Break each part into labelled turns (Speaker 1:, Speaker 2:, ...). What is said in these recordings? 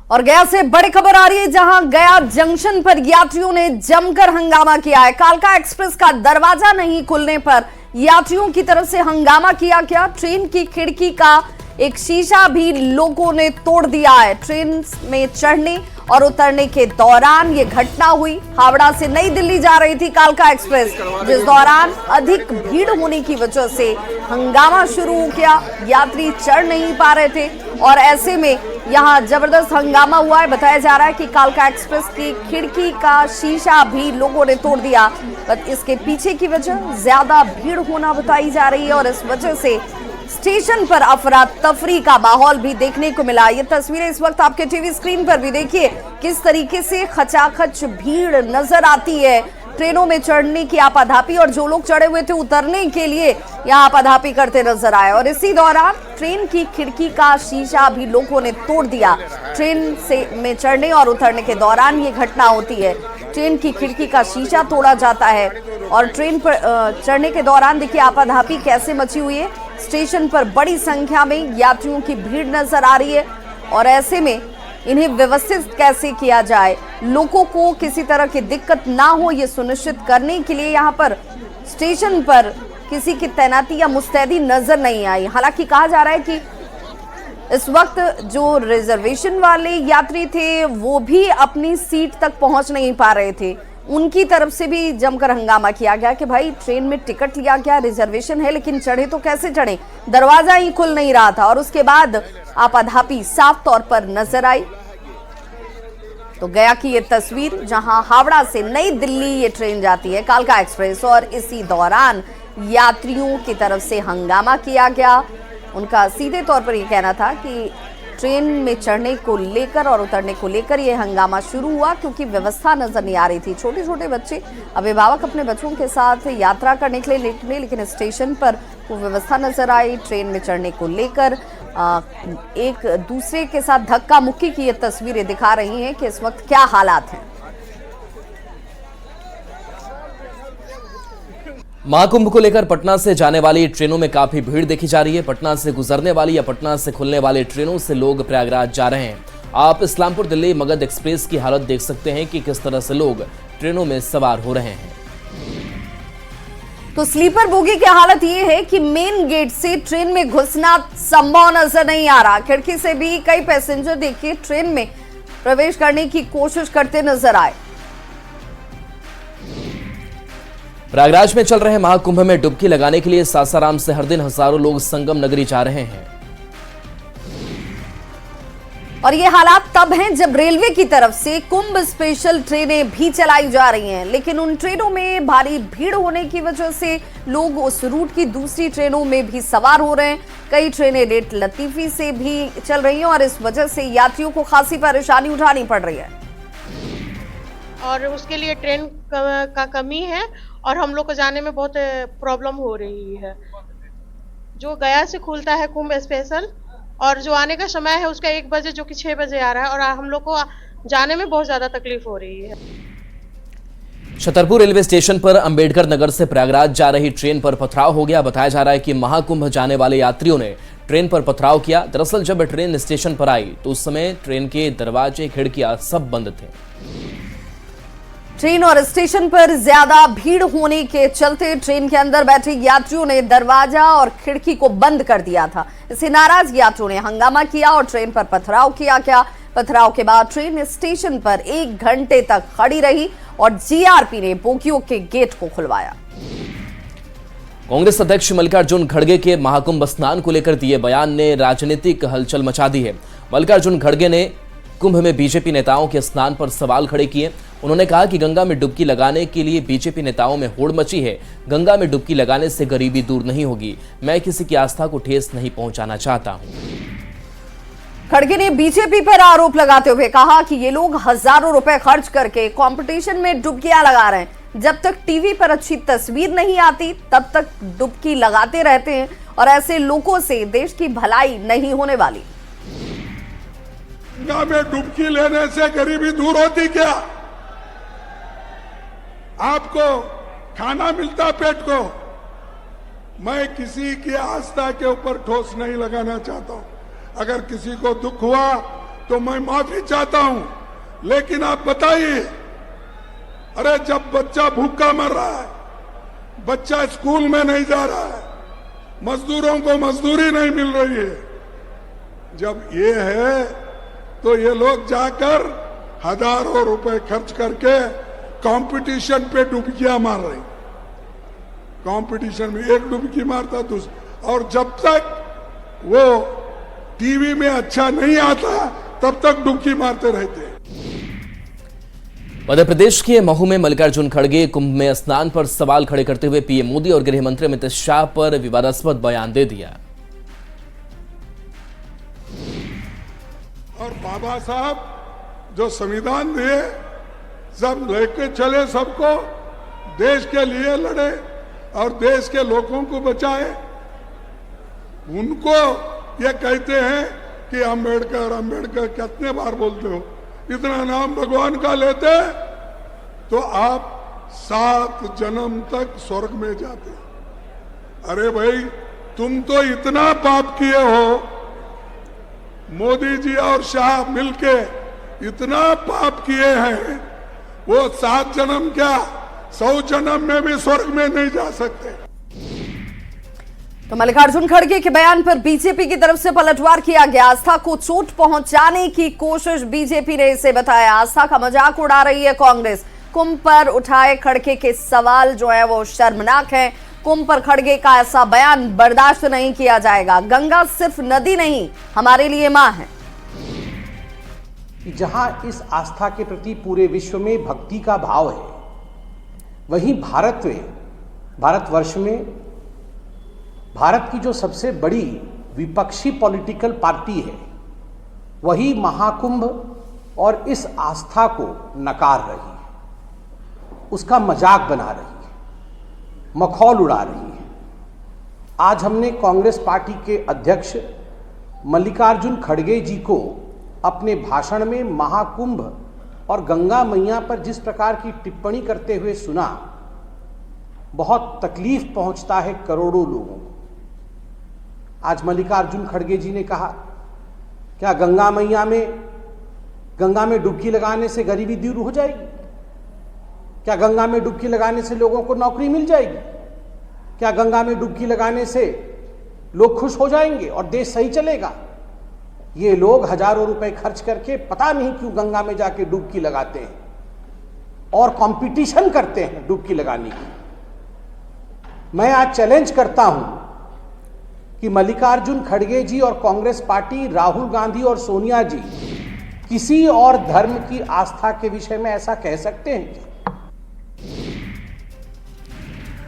Speaker 1: और गया से बड़ी खबर आ रही है, जहां गया जंक्शन पर यात्रियों ने जमकर हंगामा किया है। कालका एक्सप्रेस का दरवाजा नहीं खुलने पर यात्रियों की तरफ से हंगामा किया गया। ट्रेन की खिड़की का एक शीशा भी लोगों ने तोड़ दिया है। ट्रेन में चढ़ने और उतरने के दौरान ये घटना हुई। हावड़ा से नई दिल्ली जा रही थी कालका एक्सप्रेस, जिस दौरान अधिक भीड़ होने की वजह से हंगामा शुरू हो गया। यात्री चढ़ नहीं पा रहे थे और ऐसे में यहां जबरदस्त हंगामा हुआ है। बताया जा रहा है कि कालका एक्सप्रेस की खिड़की का शीशा भी लोगों ने तोड़ दिया। बट इसके पीछे की वजह ज्यादा भीड़ होना बताई जा रही है और इस वजह से स्टेशन पर अफरा तफरी का माहौल भी देखने को मिला। ये तस्वीरें इस वक्त आपके टीवी स्क्रीन पर भी देखिए किस तरीके से खचाखच भीड़ नजर आती है। ट्रेनों में चढ़ने की आपाधापी और जो लोग चढ़े हुए थे उतरने के लिए यहाँ आपाधापी करते नजर आए और इसी दौरान ट्रेन की खिड़की का शीशा भी लोगों ने तोड़ दिया। ट्रेन में चढ़ने और उतरने के दौरान ये घटना होती है। ट्रेन की खिड़की का शीशा तोड़ा जाता है और ट्रेन पर चढ़ने के दौरान देखिए आपाधापी कैसे मची हुई है। स्टेशन पर बड़ी संख्या में यात्रियों की भीड़ नजर आ रही है और ऐसे में इन्हें व्यवस्थित कैसे किया जाए, लोगों को किसी तरह की दिक्कत ना हो, ये सुनिश्चित करने के लिए यहाँ पर स्टेशन पर किसी की तैनाती या मुस्तैदी नजर नहीं आई। हालांकि कहा जा रहा है कि इस वक्त जो रिजर्वेशन वाले यात्री थे वो भी अपनी सीट तक पहुंच नहीं पा रहे थे। उनकी तरफ से भी जमकर हंगामा किया गया कि भाई ट्रेन में टिकट लिया गया, रिजर्वेशन है, लेकिन चढ़े तो कैसे चढ़े, दरवाजा ही खुल नहीं रहा था। और उसके बाद आपाधापी साफ तौर पर नजर आई। तो गया की ये तस्वीर, जहां हावड़ा से नई दिल्ली ये ट्रेन जाती है कालका एक्सप्रेस और इसी दौरान यात्रियों की तरफ से हंगामा किया गया। उनका सीधे तौर पर यह कहना था कि ट्रेन में चढ़ने को लेकर और उतरने को लेकर यह हंगामा शुरू हुआ क्योंकि व्यवस्था नजर नहीं आ रही थी। छोटे छोटे बच्चे, अभिभावक अपने बच्चों के साथ यात्रा करने के लिए निकले, लेकिन स्टेशन पर वो व्यवस्था नजर आई। ट्रेन में चढ़ने को लेकर एक दूसरे के साथ धक्का मुक्की की ये तस्वीरें दिखा रही हैं कि इस वक्त क्या हालात हैं।
Speaker 2: महाकुंभ को लेकर पटना से जाने वाली ट्रेनों में काफी भीड़ देखी जा रही है। पटना से गुजरने वाली या पटना से खुलने वाली ट्रेनों से लोग प्रयागराज जा रहे हैं। आप इस्लामपुर दिल्ली मगध एक्सप्रेस की हालत देख सकते हैं कि किस तरह से लोग ट्रेनों में सवार हो रहे हैं।
Speaker 1: तो स्लीपर बोगी की हालत ये है कि मेन गेट से ट्रेन में घुसना संभव नजर नहीं आ रहा। खिड़की से भी कई पैसेंजर देखिए ट्रेन में प्रवेश करने की कोशिश करते नजर आए।
Speaker 2: प्रयागराज में चल रहे महाकुंभ में डुबकी लगाने के लिए सासाराम से हर दिन हजारों लोग संगम नगरी जा रहे हैं।
Speaker 1: और ये हालात तब हैं जब रेलवे की तरफ से कुंभ स्पेशल ट्रेनें भी चलाई जा रही हैं, लेकिन उन ट्रेनों में भारी भीड़ होने की वजह से लोग उस रूट की दूसरी ट्रेनों में भी सवार हो रहे हैं। कई ट्रेनें रेट लतीफी से भी चल रही हैं और इस वजह से यात्रियों को खासी परेशानी उठानी पड़ रही है
Speaker 3: और उसके लिए ट्रेन का कमी है और हम लोग को जाने में बहुत प्रॉब्लम हो रही है। जो गया से खुलता है कुंभ स्पेशल और जो आने का समय है उसका 1 बजे जो कि 6 बजे आ रहा है और हम लोग को जाने में बहुत ज्यादा तकलीफ हो रही है।
Speaker 2: छतरपुर रेलवे स्टेशन पर अंबेडकर नगर से प्रयागराज जा रही ट्रेन पर पथराव हो गया। बताया जा रहा है कि महाकुंभ जाने वाले यात्रियों ने ट्रेन पर पथराव किया। दरअसल जब ट्रेन स्टेशन पर आई तो उस समय ट्रेन के दरवाजे खिड़कियां सब बंद थे।
Speaker 1: ट्रेन और स्टेशन पर ज्यादा भीड़ होने के चलते ट्रेन के अंदर बैठे यात्रियों ने दरवाजा और खिड़की को बंद कर दिया था। इससे नाराज यात्रियों ने हंगामा किया और ट्रेन पर पथराव किया गया। पथराव के बाद ट्रेन स्टेशन पर 1 घंटे तक खड़ी रही और जीआरपी ने बोगियों के गेट को खुलवाया।
Speaker 2: कांग्रेस अध्यक्ष मल्लिकार्जुन खड़गे के महाकुंभ स्नान को लेकर दिए बयान ने राजनीतिक हलचल मचा दी है। मल्लिकार्जुन खड़गे ने कुंभ में बीजेपी नेताओं के स्नान पर सवाल खड़े किए। उन्होंने कहा कि गंगा में डुबकी लगाने के लिए बीजेपी नेताओं में होड़ मची है। गंगा में डुबकी लगाने से गरीबी दूर नहीं होगी। मैं किसी की आस्था को ठेस नहीं पहुंचाना चाहता हूं।
Speaker 1: खड़गे ने बीजेपी पर आरोप लगाते हुए कहा कि ये लोग हजारों रुपए खर्च करके कंपटीशन में डुबकियां लगा रहे हैं। जब तक टीवी पर अच्छी तस्वीर नहीं आती तब तक डुबकी लगाते रहते हैं और ऐसे लोगों से देश की भलाई नहीं होने वाली।
Speaker 4: गंगा में डुबकी लेने से गरीबी दूर होती क्या? आपको खाना मिलता पेट को। मैं किसी की आस्था के ऊपर ठोस नहीं लगाना चाहता हूं। अगर किसी को दुख हुआ तो मैं माफी चाहता हूं, लेकिन आप बताइए, अरे जब बच्चा भूखा मर रहा है, बच्चा स्कूल में नहीं जा रहा है, मजदूरों को मजदूरी नहीं मिल रही है, जब ये है तो ये लोग जाकर हजारों रुपए खर्च करके कंपटीशन पे डुबकियां मार रहे। कंपटीशन में एक डुबकी मारता दूसरा, और जब तक वो टीवी में अच्छा नहीं आता तब तक डुबकी मारते रहते हैं।
Speaker 2: मध्य प्रदेश के महू में मल्लिकार्जुन खड़गे कुंभ में स्नान पर सवाल खड़े करते हुए पीएम मोदी और गृह मंत्री अमित शाह पर विवादास्पद बयान दे दिया।
Speaker 4: और बाबा साहब जो संविधान दिए, सब लेके चले, सबको देश के लिए लड़े और देश के लोगों को बचाए। उनको ये कहते हैं कि अंबेडकर अंबेडकर कितने बार बोलते हो, इतना नाम भगवान का लेते तो आप 7 जन्म तक स्वर्ग में जाते। अरे भाई, तुम तो इतना पाप किए हो, मोदी जी और शाह मिलके इतना पाप किए हैं, वो 7 जन्म क्या 100 जन्म में भी स्वर्ग में नहीं जा सकते।
Speaker 1: तो मल्लिकार्जुन खड़गे के बयान पर बीजेपी की तरफ से पलटवार किया गया। आस्था को चोट पहुंचाने की कोशिश बीजेपी ने इसे बताया। आस्था का मजाक उड़ा रही है कांग्रेस। कुंभ पर उठाए खड़गे के सवाल जो है वो शर्मनाक है। कुंभ पर खड़गे का ऐसा बयान बर्दाश्त नहीं किया जाएगा। गंगा सिर्फ नदी नहीं, हमारे लिए मां है।
Speaker 5: जहां इस आस्था के प्रति पूरे विश्व में भक्ति का भाव है, वहीं भारतवर्ष में भारत की जो सबसे बड़ी विपक्षी पॉलिटिकल पार्टी है, वही महाकुंभ और इस आस्था को नकार रही है, उसका मजाक बना रही है, मखौल उड़ा रही है। आज हमने कांग्रेस पार्टी के अध्यक्ष मल्लिकार्जुन खड़गे जी को अपने भाषण में महाकुंभ और गंगा मैया पर जिस प्रकार की टिप्पणी करते हुए सुना, बहुत तकलीफ पहुंचता है करोड़ों लोगों को। आज मल्लिकार्जुन खड़गे जी ने कहा, क्या गंगा में डुबकी लगाने से गरीबी दूर हो जाएगी? क्या गंगा में डुबकी लगाने से लोगों को नौकरी मिल जाएगी? क्या गंगा में डुबकी लगाने से लोग खुश हो जाएंगे और देश सही चलेगा? ये लोग हजारों रुपए खर्च करके पता नहीं क्यों गंगा में जाके डुबकी लगाते हैं और कंपटीशन करते हैं डुबकी लगाने की। मैं आज चैलेंज करता हूं कि मल्लिकार्जुन खड़गे जी और कांग्रेस पार्टी, राहुल गांधी और सोनिया जी किसी और धर्म की आस्था के विषय में ऐसा कह सकते हैं?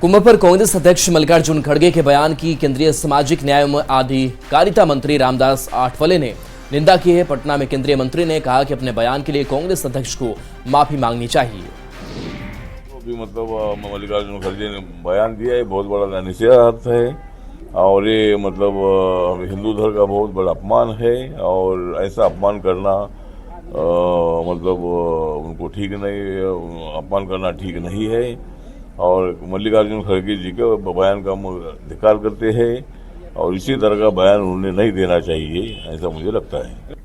Speaker 2: कुंभ पर कांग्रेस अध्यक्ष मल्लिकार्जुन खड़गे के बयान की केंद्रीय सामाजिक न्याय एवं अधिकारिता मंत्री रामदास आठवले ने निंदा की है। पटना में केंद्रीय मंत्री ने कहा कि अपने बयान के लिए कांग्रेस अध्यक्ष को माफी मांगनी चाहिए।
Speaker 6: तो भी मतलब मल्लिकार्जुन खड़गे ने बयान दिया है, बहुत बड़ा निषेधार्थ है और ये मतलब हिंदू धर्म का बहुत बड़ा अपमान है और ऐसा अपमान करना मतलब उनको ठीक नहीं, अपमान करना ठीक नहीं है और मल्लिकार्जुन खड़गे जी के बयान का हम धिक्कार करते हैं और इसी तरह का बयान उन्हें नहीं देना चाहिए, ऐसा मुझे लगता है।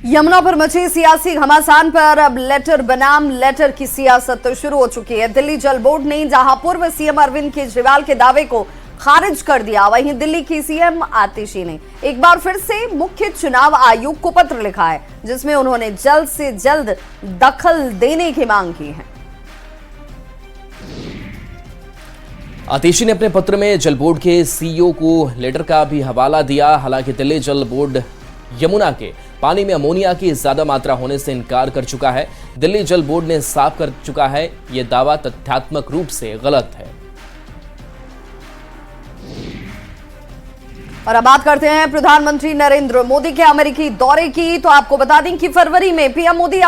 Speaker 1: यमुना पर मची सियासी घमासान पर अब लेटर बनाम लेटर की सियासत शुरू हो चुकी है। दिल्ली जल बोर्ड ने जहां पूर्व सीएम अरविंद केजरीवाल के दावे को खारिज कर दिया, वहीं दिल्ली की सीएम आतिशी ने एक बार फिर से मुख्य चुनाव आयोग को पत्र लिखा है, जिसमें उन्होंने जल्द से जल्द दखल देने की मांग की है।
Speaker 2: आतिशी ने अपने पत्र में जल बोर्ड के सीईओ को लेटर का भी हवाला दिया। हालांकि दिल्ली जल बोर्ड यमुना के पानी में अमोनिया की ज्यादा मात्रा होने से इनकार कर चुका है। दिल्ली जल बोर्ड ने साफ कर चुका है यह दावा तथ्यात्मक रूप से गलत है।
Speaker 1: और अब बात करते हैं प्रधानमंत्री नरेंद्र मोदी के अमेरिकी दौरे की। तो आपको बता दें कि फरवरी में पीएम मोदी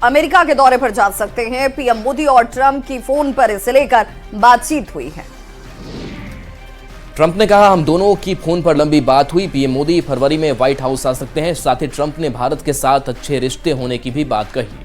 Speaker 1: अमेरिका के दौरे पर जा सकते हैं। पीएम मोदी और ट्रंप की फोन पर इसे लेकर बातचीत हुई है।
Speaker 2: ट्रंप ने कहा, हम दोनों की फोन पर लंबी बात हुई। पीएम मोदी फरवरी में व्हाइट हाउस आ सकते हैं। साथ ही ट्रंप ने भारत के साथ अच्छे रिश्ते होने की भी बात कही।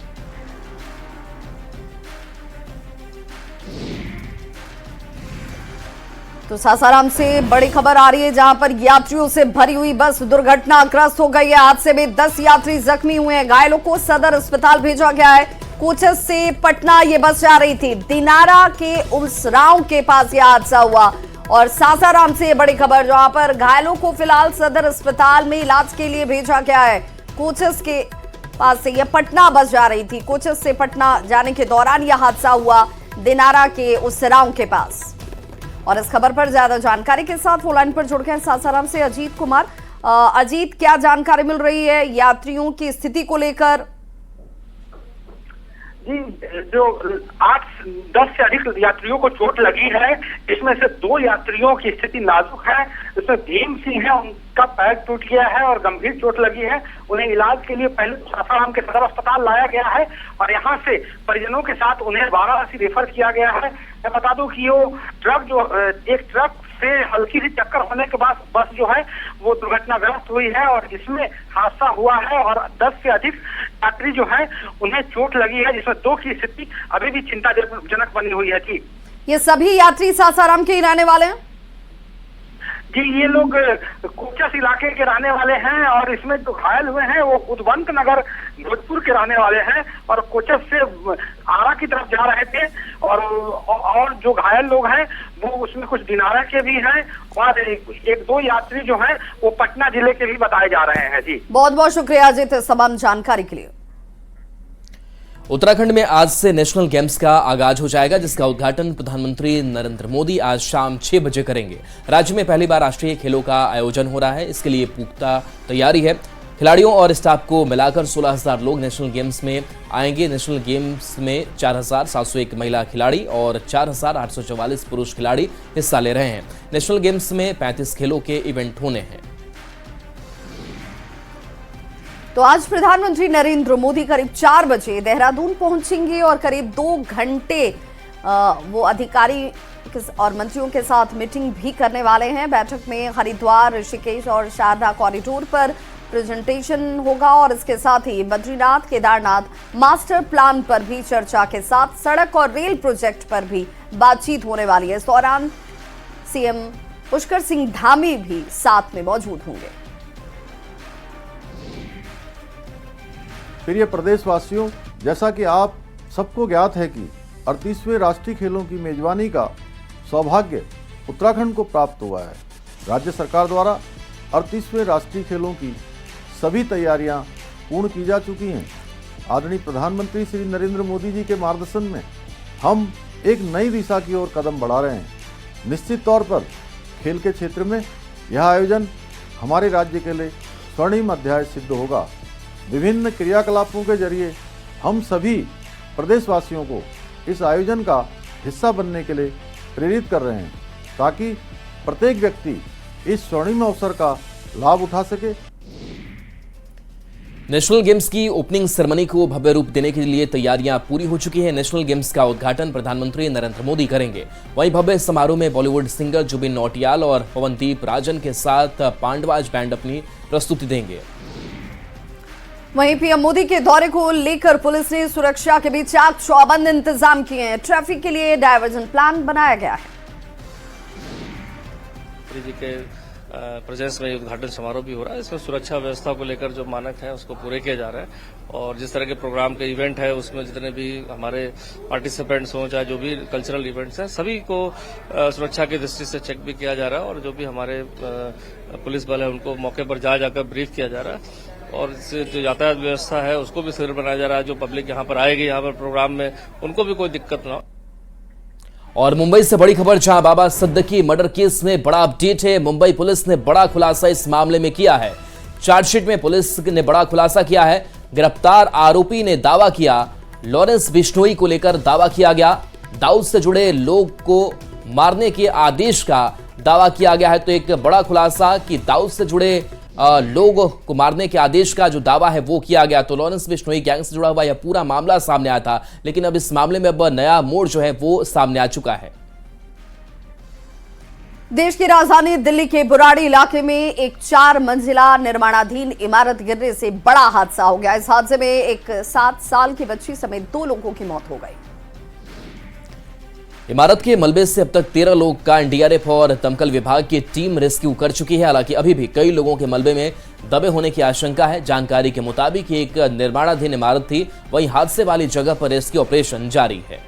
Speaker 1: तो सासाराम से बड़ी खबर आ रही है, जहां पर यात्रियों से भरी हुई बस दुर्घटनाग्रस्त हो गई है। हादसे में 10 यात्री जख्मी हुए हैं। घायलों को सदर अस्पताल भेजा गया है। कोचस से पटना ये बस जा रही थी। दिनारा के उलसराव के पास यह हादसा हुआ। और सासाराम से बड़ी खबर, जहां पर घायलों को फिलहाल सदर अस्पताल में इलाज के लिए भेजा गया है। कोचस के पास से यह पटना बस जा रही थी। कोचस से पटना जाने के दौरान यह हादसा हुआ दिनारा के उलसराव के पास। और इस खबर पर ज्यादा जानकारी के साथ फोन लाइन पर जुड़ गए सासाराम से अजीत कुमार। अजीत, क्या जानकारी मिल रही है यात्रियों की स्थिति को लेकर?
Speaker 7: जी, जो 8-10 से अधिक यात्रियों को चोट लगी है, इसमें से 2 यात्रियों की स्थिति नाजुक है। इसमें भीम सिंह है, उनका पैर टूट गया है और गंभीर चोट लगी है। उन्हें इलाज के लिए पहले सासाराम के सदर अस्पताल लाया गया है और यहाँ से परिजनों के साथ उन्हें वाराणसी रेफर किया गया है। मैं बता दूं कि एक ट्रक से हल्की सी टक्कर होने के बाद बस जो है वो दुर्घटनाग्रस्त हुई है और इसमें हादसा हुआ है और 10 से अधिक यात्री जो है उन्हें चोट लगी है, जिसमें 2 की स्थिति अभी भी चिंताजनक बनी हुई है। जी,
Speaker 1: ये सभी यात्री सासाराम के ही रहने वाले हैं?
Speaker 7: जी, ये लोग कोचस इलाके के रहने वाले हैं और इसमें जो घायल हुए हैं वो उद्वंत नगर भोजपुर के रहने वाले हैं और कोचस से आरा की तरफ जा रहे थे। और जो घायल लोग हैं वो उसमें कुछ दिनारा के भी हैं और 1-2 यात्री जो हैं वो पटना जिले के भी बताए जा रहे हैं। जी,
Speaker 1: बहुत बहुत शुक्रिया अजीत इस तमाम जानकारी के लिए।
Speaker 2: उत्तराखंड में आज से नेशनल गेम्स का आगाज हो जाएगा, जिसका उद्घाटन प्रधानमंत्री नरेंद्र मोदी आज शाम 6 बजे करेंगे। राज्य में पहली बार राष्ट्रीय खेलों का आयोजन हो रहा है। इसके लिए पुख्ता तैयारी है। खिलाड़ियों और स्टाफ को मिलाकर 16,000 लोग नेशनल गेम्स में आएंगे। नेशनल गेम्स में 4,701 महिला खिलाड़ी और 4,844 पुरुष खिलाड़ी हिस्सा ले रहे हैं। नेशनल गेम्स में 35 खेलों के इवेंट होने हैं।
Speaker 1: तो आज प्रधानमंत्री नरेंद्र मोदी करीब 4 बजे देहरादून पहुंचेंगे और करीब 2 घंटे वो अधिकारी और मंत्रियों के साथ मीटिंग भी करने वाले हैं। बैठक में हरिद्वार, ऋषिकेश और शारदा कॉरिडोर पर प्रेजेंटेशन होगा और इसके साथ ही बद्रीनाथ, केदारनाथ मास्टर प्लान पर भी चर्चा के साथ सड़क और रेल प्रोजेक्ट पर भी बातचीत होने वाली है। इस दौरान सीएम पुष्कर सिंह धामी भी साथ में मौजूद होंगे।
Speaker 8: प्रिय प्रदेशवासियों, जैसा कि आप सबको ज्ञात है कि 38वें राष्ट्रीय खेलों की मेजबानी का सौभाग्य उत्तराखंड को प्राप्त हुआ है। राज्य सरकार द्वारा 38वें राष्ट्रीय खेलों की सभी तैयारियां पूर्ण की जा चुकी हैं। आदरणीय प्रधानमंत्री श्री नरेंद्र मोदी जी के मार्गदर्शन में हम एक नई दिशा की ओर कदम बढ़ा रहे हैं। निश्चित तौर पर खेल के क्षेत्र में यह आयोजन हमारे राज्य के लिए स्वर्णिम अध्याय सिद्ध होगा। विभिन्न क्रियाकलापों के जरिए हम सभी प्रदेशवासियों को इस आयोजन का हिस्सा बनने के लिए प्रेरित कर रहे हैं, ताकि प्रत्येक व्यक्ति इस स्वर्णिम अवसर का लाभ उठा सके।
Speaker 2: नेशनल गेम्स की ओपनिंग सेरेमनी को भव्य रूप देने के लिए तैयारियां पूरी हो चुकी हैं। नेशनल गेम्स का उद्घाटन प्रधानमंत्री नरेंद्र मोदी करेंगे। वहीं भव्य समारोह में बॉलीवुड सिंगर जुबिन नौटियाल और पवनदीप राजन के साथ पांडवाज बैंड अपनी प्रस्तुति देंगे।
Speaker 1: वहीं पीएम मोदी के दौरे को लेकर पुलिस ने सुरक्षा के बीच चाक चौबंद इंतजाम किए हैं। ट्रैफिक के लिए डायवर्जन प्लान बनाया गया है।
Speaker 9: जी के प्रेजेंस में उद्घाटन समारोह भी हो रहा है। इसमें सुरक्षा व्यवस्था को लेकर जो मानक है उसको पूरे किया जा रहा है और जिस तरह के प्रोग्राम के इवेंट है उसमें जितने भी हमारे पार्टिसिपेंट्स हों, चाहे जो भी कल्चरल इवेंट्स हैं, सभी को सुरक्षा की दृष्टि से चेक भी किया जा रहा है और जो भी हमारे पुलिस बल है उनको मौके पर जाकर ब्रीफ किया जा रहा है और इससे जो यातायात व्यवस्था है उसको भी सुदृढ़ बनाया जा रहा है। जो पब्लिक यहाँ पर आएगी यहाँ पर प्रोग्राम में, उनको भी कोई दिक्कत ना हो।
Speaker 2: और मुंबई से बड़ी खबर, जहां बाबा सिद्दीकी मर्डर केस में बड़ा अपडेट है। मुंबई पुलिस ने बड़ा खुलासा इस मामले में किया है। चार्जशीट में पुलिस ने बड़ा खुलासा किया है। गिरफ्तार आरोपी ने दावा किया, लॉरेंस बिश्नोई को लेकर दावा किया गया। दाऊद से जुड़े लोग को मारने के आदेश का दावा किया गया है। तो एक बड़ा खुलासा कि दाऊद से जुड़े लोगों को मारने के आदेश का जो दावा है वो किया गया। तो लॉरेंस बिश्नोई गैंग से जुड़ा हुआ यह पूरा मामला सामने आया था, लेकिन अब इस मामले में अब नया मोड़ जो है वो सामने आ चुका है।
Speaker 1: देश की राजधानी दिल्ली के बुराड़ी इलाके में एक 4 मंजिला निर्माणाधीन इमारत गिरने से बड़ा हादसा हो गया। इस हादसे में एक 7 साल की बच्ची समेत 2 लोगों की मौत हो गई।
Speaker 2: इमारत के मलबे से अब तक 13 लोग का एनडीआरएफ और दमकल विभाग की टीम रेस्क्यू कर चुकी है। हालांकि अभी भी कई लोगों के मलबे में दबे होने की आशंका है। जानकारी के मुताबिक एक निर्माणाधीन इमारत थी, वहीं हादसे वाली जगह पर रेस्क्यू ऑपरेशन जारी है।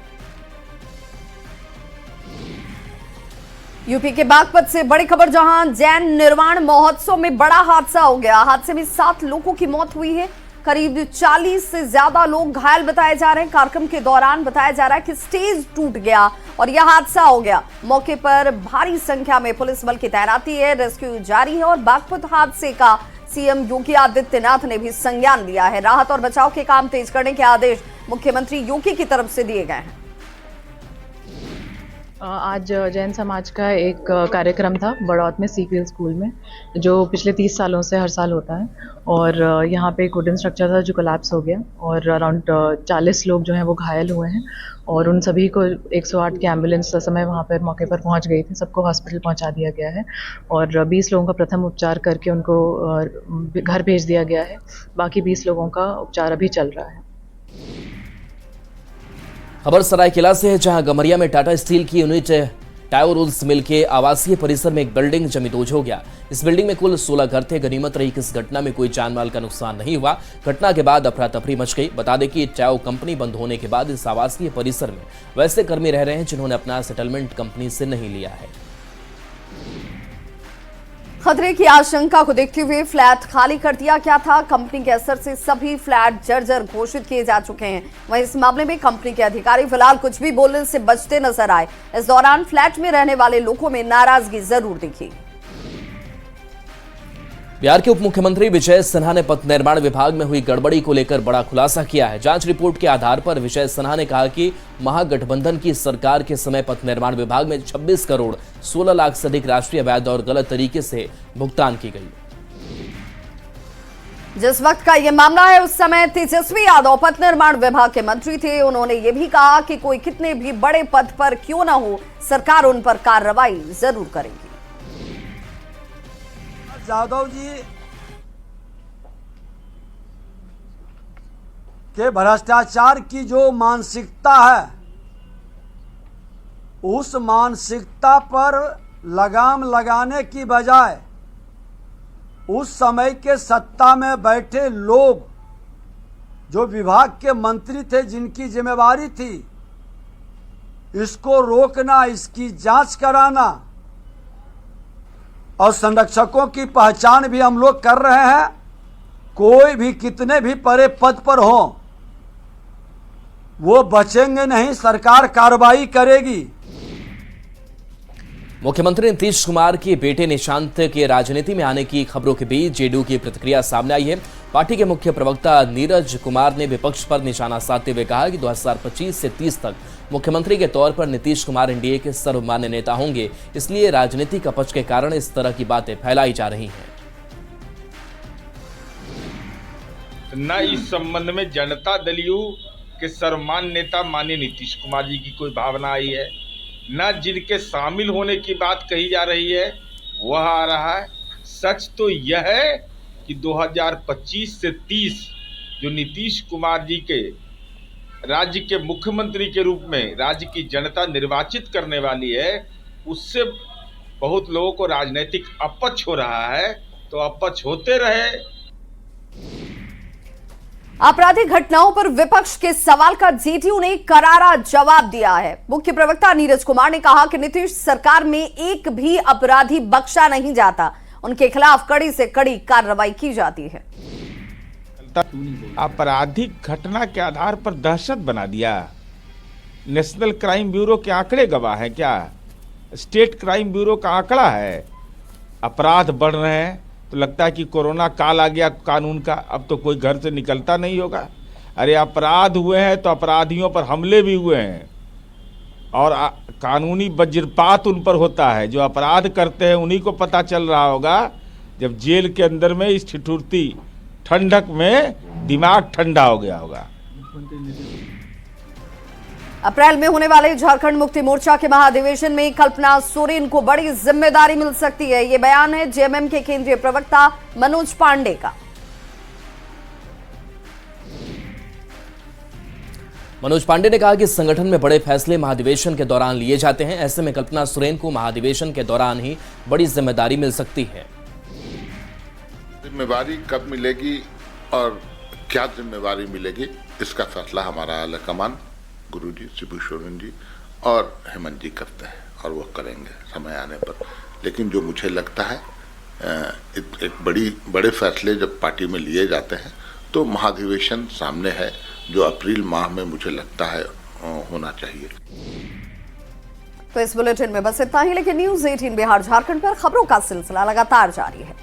Speaker 1: यूपी के बागपत से बड़ी खबर, जहां जैन निर्वाण महोत्सव में बड़ा हादसा हो गया। हादसे में 7 लोगों की मौत हुई है। करीब 40 से ज्यादा लोग घायल बताए जा रहे हैं। कार्यक्रम के दौरान बताया जा रहा है कि स्टेज टूट गया और यह हादसा हो गया। मौके पर भारी संख्या में पुलिस बल की तैनाती है, रेस्क्यू जारी है और बागपत हादसे का सीएम योगी आदित्यनाथ ने भी संज्ञान लिया है। राहत और बचाव के काम तेज करने के आदेश मुख्यमंत्री योगी की तरफ से दिए गए हैं।
Speaker 10: आज जैन समाज का एक कार्यक्रम था बड़ौत में सीक्वेल स्कूल में, जो पिछले 30 सालों से हर साल होता है। और यहाँ पे एक वुडन स्ट्रक्चर था जो कोलैप्स हो गया और अराउंड 40 लोग जो हैं वो घायल हुए हैं और उन सभी को 108 की एम्बुलेंस समय वहाँ पर मौके पर पहुँच गई थी। सबको हॉस्पिटल पहुँचा दिया गया है और 20 लोगों का प्रथम उपचार करके उनको घर भेज दिया गया है। बाकी 20 लोगों का उपचार अभी चल रहा है।
Speaker 2: खबर सरायकेला से है, जहां गमरिया में टाटा स्टील की यूनिट टायोरूल्स मिल के आवासीय परिसर में एक बिल्डिंग जमींदोज हो गया। इस बिल्डिंग में कुल 16 घर थे। गनीमत रही कि इस घटना में कोई जानमाल का नुकसान नहीं हुआ। घटना के बाद अफरा तफरी मच गई। बता दें कि टायो कंपनी बंद होने के बाद इस आवासीय परिसर में वैसे कर्मी रह रहे हैं जिन्होंने अपना सेटलमेंट कंपनी से नहीं लिया है।
Speaker 1: खतरे की आशंका को देखते हुए फ्लैट खाली कर दिया गया था। कंपनी के असर से सभी फ्लैट जर्जर घोषित किए जा चुके हैं। वहीं इस मामले में कंपनी के अधिकारी फिलहाल कुछ भी बोलने से बचते नजर आए। इस दौरान फ्लैट में रहने वाले लोगों में नाराजगी जरूर दिखी।
Speaker 2: बिहार के उप मुख्यमंत्री विजय सिन्हा ने पथ निर्माण विभाग में हुई गड़बड़ी को लेकर बड़ा खुलासा किया है। जांच रिपोर्ट के आधार पर विजय सिन्हा ने कहा कि महागठबंधन की सरकार के समय पथ निर्माण विभाग में 26 करोड़ 16 लाख से अधिक राशि अवैध और गलत तरीके से भुगतान की गई।
Speaker 1: जिस वक्त का यह मामला है उस समय तेजस्वी यादव पथ निर्माण विभाग के मंत्री थे। उन्होंने ये भी कहा कि कोई कितने भी बड़े पद पर क्यों न हो, सरकार उन पर कार्रवाई जरूर करेगी।
Speaker 11: यादव जी के भ्रष्टाचार की जो मानसिकता है, उस मानसिकता पर लगाम लगाने की बजाय उस समय के सत्ता में बैठे लोग, जो विभाग के मंत्री थे, जिनकी जिम्मेवारी थी इसको रोकना, इसकी जांच कराना और संरक्षकों की पहचान भी हम लोग कर रहे हैं। कोई भी कितने भी बड़े पद पर हो वो बचेंगे नहीं, सरकार कार्रवाई करेगी।
Speaker 2: मुख्यमंत्री नीतीश कुमार के बेटे निशांत के राजनीति में आने की खबरों के बीच जेडीयू की प्रतिक्रिया सामने आई है। पार्टी के मुख्य प्रवक्ता नीरज कुमार ने विपक्ष पर निशाना साधते हुए कहा कि 2025 से 30 तक मुख्यमंत्री के तौर पर नीतीश कुमार एनडीए के सर्वमान्य नेता होंगे, इसलिए राजनीतिक अपच के कारण इस तरह की बातें फैलाई जा रही हैं।
Speaker 12: न इस संबंध में जनता दलियों के सर्वमान्य नेता माननीय नीतीश कुमार जी की कोई भावना आई है, न जिनके शामिल होने की बात कही जा रही है वह आ रहा है। सच तो यह है कि 2025 से 30 जो नीतीश कुमार जी के राज्य के मुख्यमंत्री के रूप में राज्य की जनता निर्वाचित करने वाली है, उससे बहुत लोगों को राजनीतिक अपच हो रहा है, तो अपच होते रहे।
Speaker 1: आपराधिक घटनाओं पर विपक्ष के सवाल का जेडीयू ने करारा जवाब दिया है। मुख्य प्रवक्ता नीरज कुमार ने कहा कि नीतीश सरकार में एक भी अपराधी बख्शा नहीं जाता, उनके खिलाफ कड़ी से कड़ी कार्रवाई की जाती है।
Speaker 12: आपराधिक घटना के आधार पर दहशत बना दिया। नेशनल क्राइम ब्यूरो के आंकड़े गवाह हैं क्या? स्टेट क्राइम ब्यूरो का आंकड़ा है। अपराध बढ़ रहे हैं तो लगता है कि कोरोना काल आ गया कानून का, अब तो कोई घर से निकलता नहीं होगा। अरे अपराध हुए हैं तो अपराधियों पर हमले भी हुए हैं और कानूनी वज्रपात उन पर होता है। जो अपराध करते हैं उन्हीं को पता चल रहा होगा जब जेल के अंदर में इस ठिठुरती ठंडक में दिमाग ठंडा हो गया होगा।
Speaker 1: अप्रैल में होने वाले झारखंड मुक्ति मोर्चा के महाधिवेशन में कल्पना सोरेन को बड़ी जिम्मेदारी मिल सकती है। ये बयान है जेएमएम के केंद्रीय प्रवक्ता मनोज पांडे का।
Speaker 2: मनोज पांडे ने कहा कि संगठन में बड़े फैसले महाधिवेशन के दौरान लिए जाते हैं। ऐसे में कल्पना सोरेन को महाधिवेशन के दौरान ही बड़ी जिम्मेदारी मिल सकती है।
Speaker 13: जिम्मेवारी कब मिलेगी और क्या जिम्मेवारी मिलेगी, इसका फैसला हमारा आला कमान गुरुजी शिबू सोरेन जी और हेमंत जी करते हैं और वो करेंगे समय आने पर। लेकिन जो मुझे लगता है एक बड़े फैसले जब पार्टी में लिए जाते हैं तो महाधिवेशन सामने है, जो अप्रैल माह में मुझे लगता है होना चाहिए।
Speaker 1: तो इस बुलेटिन में बस इतना ही, लेकिन न्यूज़ 18 बिहार झारखंड पर खबरों का सिलसिला लगातार जारी है।